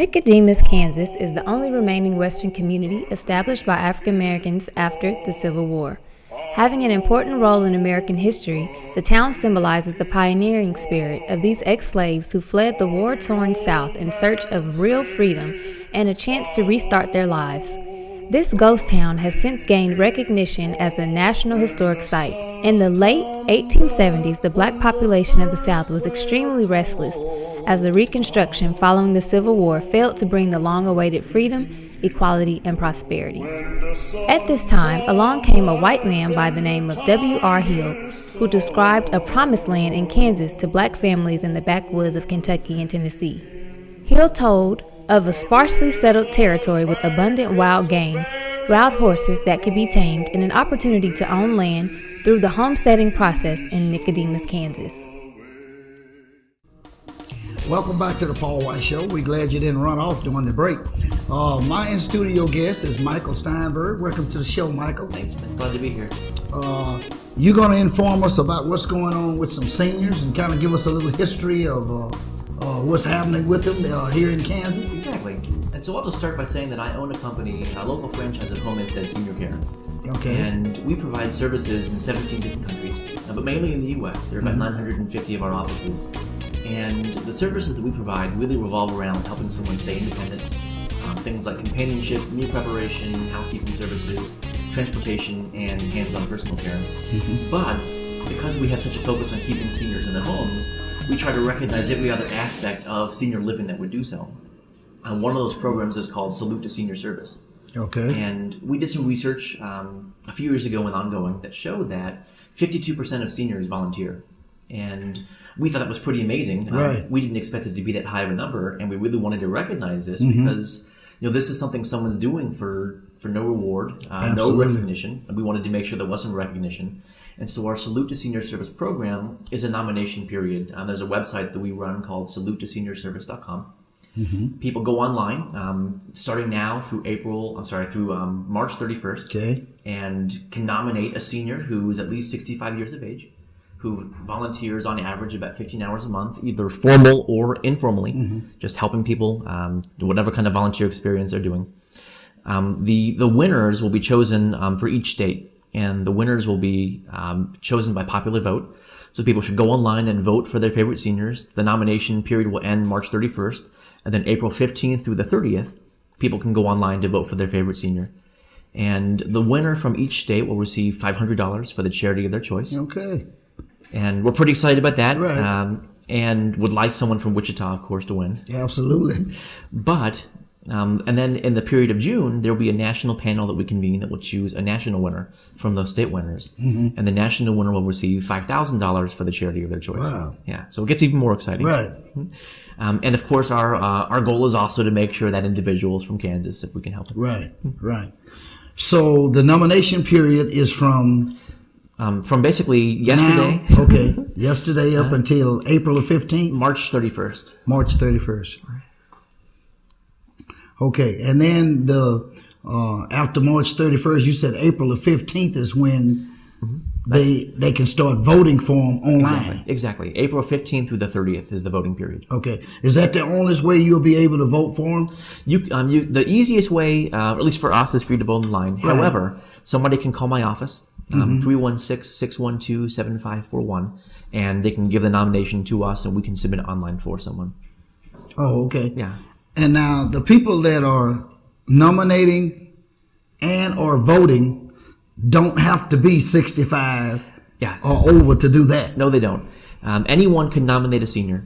Nicodemus, Kansas is the only remaining Western community established by African Americans after the Civil War. Having an important role in American history, the town symbolizes the pioneering spirit of these ex-slaves who fled the war-torn South in search of real freedom and a chance to restart their lives. This ghost town has since gained recognition as a National Historic Site. In the late 1870s, the black population of the South was extremely restless as the Reconstruction following the Civil War failed to bring the long-awaited freedom, equality, and prosperity. At this time, along came a white man by the name of W.R. Hill, who described a promised land in Kansas to black families in the backwoods of Kentucky and Tennessee. Hill told of a sparsely settled territory with abundant wild game, wild horses that could be tamed, and an opportunity to own land through the homesteading process in Nicodemus, Kansas. Welcome back to the Paul White Show. We're glad you didn't run off during the break. My in-studio guest is Michael Steinberg. Welcome to the show, Michael. Thanks. Glad to be here. You're going to inform us about what's going on with some seniors and kind of give us a little history of what's happening with them here in Kansas. Exactly. And so I'll just start by saying that I own a company, a local franchise of Home Instead Senior Care. Okay. And we provide services in 17 different countries, but mainly in the U.S. There are about 950 of our offices. And the services that we provide really revolve around helping someone stay independent. Things like companionship, meal preparation, housekeeping services, transportation, and hands-on personal care. But because we have such a focus on keeping seniors in their homes, we try to recognize every other aspect of senior living that would do so. And one of those programs is called Salute to Senior Service. Okay. And we did some research a few years ago and ongoing that showed that 52% of seniors volunteer. And we thought that was pretty amazing. Right. We didn't expect it to be that high of a number, and we really wanted to recognize this because this is something someone's doing for no reward, no recognition, and we wanted to make sure there wasn't recognition. And so our Salute to Senior Service program is a nomination period. There's a website that we run called salutetoseniorservice.com. People go online starting now through March 31st, and can nominate a senior who is at least 65 years of age, who volunteers on average about 15 hours a month, either formal or informally, just helping people do whatever kind of volunteer experience they're doing. The winners will be chosen for each state, and the winners will be chosen by popular vote. So people should go online and vote for their favorite seniors. The nomination period will end March 31st, and then April 15th through the 30th, people can go online to vote for their favorite senior. And the winner from each state will receive $500 for the charity of their choice. Okay. And we're pretty excited about that, right. And would like someone from Wichita, of course, to win. Absolutely. But, and then in the period of June, there will be a national panel that we convene that will choose a national winner from those state winners. And the national winner will receive $5,000 for the charity of their choice. Wow. Yeah, so it gets even more exciting. Right. And of course, our goal is also to make sure that individuals from Kansas, if we can help them. Right, right. So the nomination period is from basically yesterday. Now, okay, yesterday up until April the 15th? March 31st. March 31st. Okay, and then after March 31st, you said April the 15th is when they can start voting for them online. Exactly. April 15th through the 30th is the voting period. Okay. Is that the only way you'll be able to vote for them? The easiest way, at least for us, is for you to vote online. Right. However, somebody can call my office, 316-612-7541, and they can give the nomination to us, and we can submit it online for someone. Oh, okay. Yeah. And now the people that are nominating and or voting don't have to be 65 or over to do that. No, they don't. Anyone can nominate a senior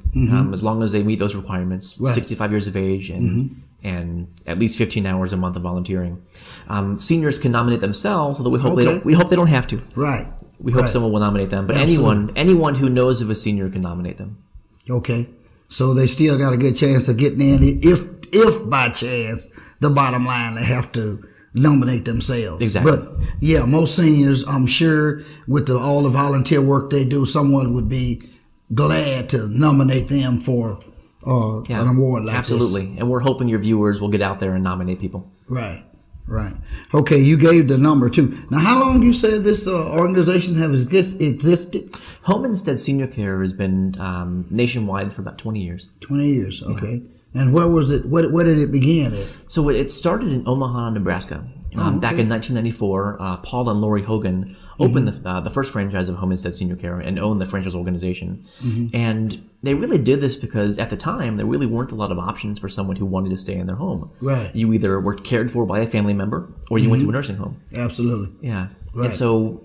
as long as they meet those requirements, 65 years of age and at least 15 hours a month of volunteering. Seniors can nominate themselves, although we hope they don't have to. Right. We hope someone will nominate them, but anyone who knows of a senior can nominate them. Okay. So they still got a good chance of getting in if by chance, the bottom line, they have to nominate themselves. Exactly. But yeah, most seniors, I'm sure, with all the volunteer work they do, someone would be glad to nominate them for an award like this. Absolutely. And we're hoping your viewers will get out there and nominate people. Right. Right. Okay, you gave the number too. Now, how long you said this organization has existed? Home Instead Senior Care has been nationwide for about 20 years. 20 years, okay. And where was it? Where did it begin at? So it started in Omaha, Nebraska. Back in 1994, Paul and Lori Hogan opened the first franchise of Home Instead Senior Care and owned the franchise organization. And they really did this because at the time, there really weren't a lot of options for someone who wanted to stay in their home. Right. You either were cared for by a family member or you went to a nursing home. Absolutely. Yeah. Right. And so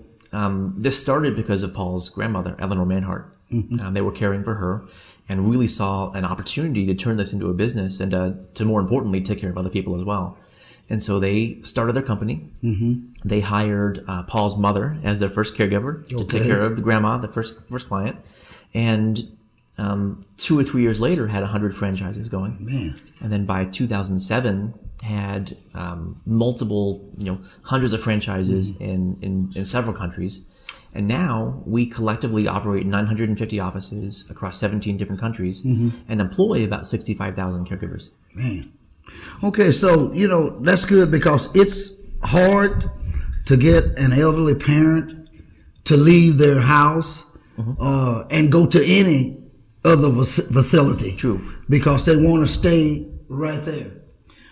this started because of Paul's grandmother, Eleanor Manhart. They were caring for her and really saw an opportunity to turn this into a business and to more importantly, take care of other people as well. And so they started their company. They hired Paul's mother as their first caregiver to take care of the grandma, the first client. And 2 or 3 years later, had 100 franchises going. Man. And then by 2007, had multiple, hundreds of franchises in several countries. And now we collectively operate 950 offices across 17 different countries and employ about 65,000 caregivers. Man. Okay, so, that's good because it's hard to get an elderly parent to leave their house and go to any other facility. True. Because they want to stay right there.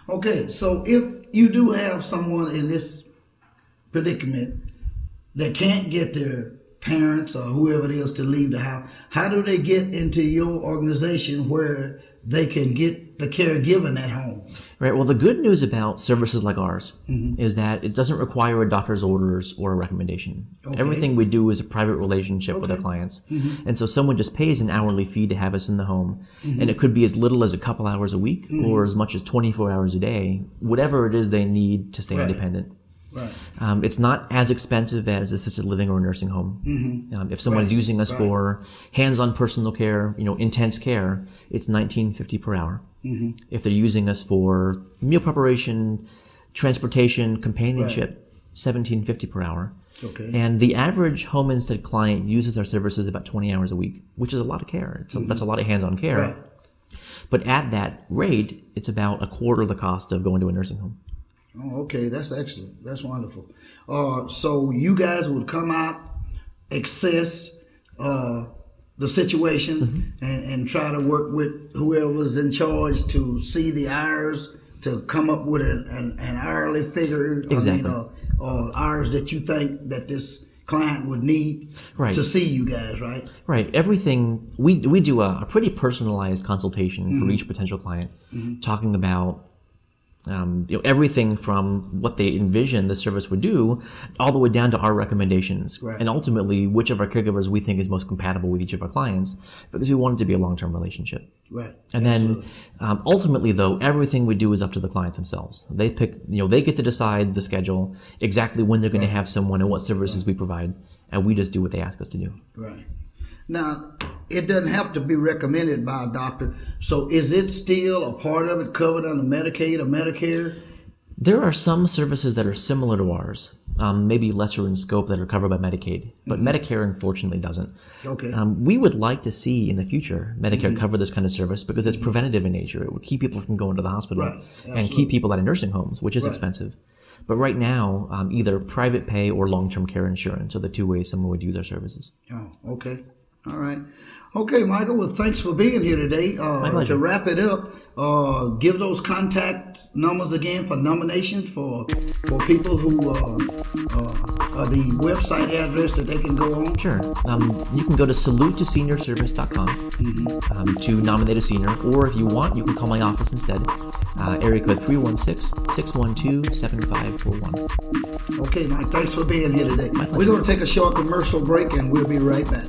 Okay, so if you do have someone in this predicament that can't get their parents or whoever it is to leave the house, how do they get into your organization where they can get the care given at home? Right. Well, the good news about services like ours is that it doesn't require a doctor's orders or a recommendation. Okay. Everything we do is a private relationship with our clients. And so someone just pays an hourly fee to have us in the home. And it could be as little as a couple hours a week or as much as 24 hours a day, whatever it is they need to stay independent. Right. It's not as expensive as assisted living or a nursing home. If someone's using us for hands-on personal care, intense care, it's $19.50 per hour. If they're using us for meal preparation, transportation, companionship, $17.50 per hour. Okay. And the average Home Instead client uses our services about 20 hours a week, which is a lot of care. That's a lot of hands-on care. Right. But at that rate, it's about a quarter of the cost of going to a nursing home. Oh, okay, that's excellent. That's wonderful. So you guys would come out, assess the situation, and try to work with whoever's in charge to see the hours, to come up with an hourly figure. Exactly. Or hours that you think that this client would need to see you guys, right? Right. Everything, we do a pretty personalized consultation for each potential client, talking about everything from what they envision the service would do all the way down to our recommendations and ultimately which of our caregivers we think is most compatible with each of our clients, because we want it to be a long-term relationship. Right. And then ultimately though, everything we do is up to the clients themselves. They pick, they get to decide the schedule, exactly when they're going to have someone and what services we provide, and we just do what they ask us to do. Right. Now, it doesn't have to be recommended by a doctor. So is it still a part of it covered under Medicaid or Medicare? There are some services that are similar to ours, maybe lesser in scope, that are covered by Medicaid, but Medicare unfortunately doesn't. Okay. We would like to see in the future Medicare cover this kind of service because it's preventative in nature. It would keep people from going to the hospital and keep people out of nursing homes, which is expensive. But right now, either private pay or long-term care insurance are the two ways someone would use our services. Oh, okay. All right. Okay, Michael, well, thanks for being here today. My pleasure. To wrap it up, give those contact numbers again for nominations for people who the website address that they can go on. Sure. You can go to salutetoseniorservice.com to nominate a senior, or if you want, you can call my office instead. Area code 316-612-7541. Okay, Mike, thanks for being here today. We're going to take a short commercial break, and we'll be right back.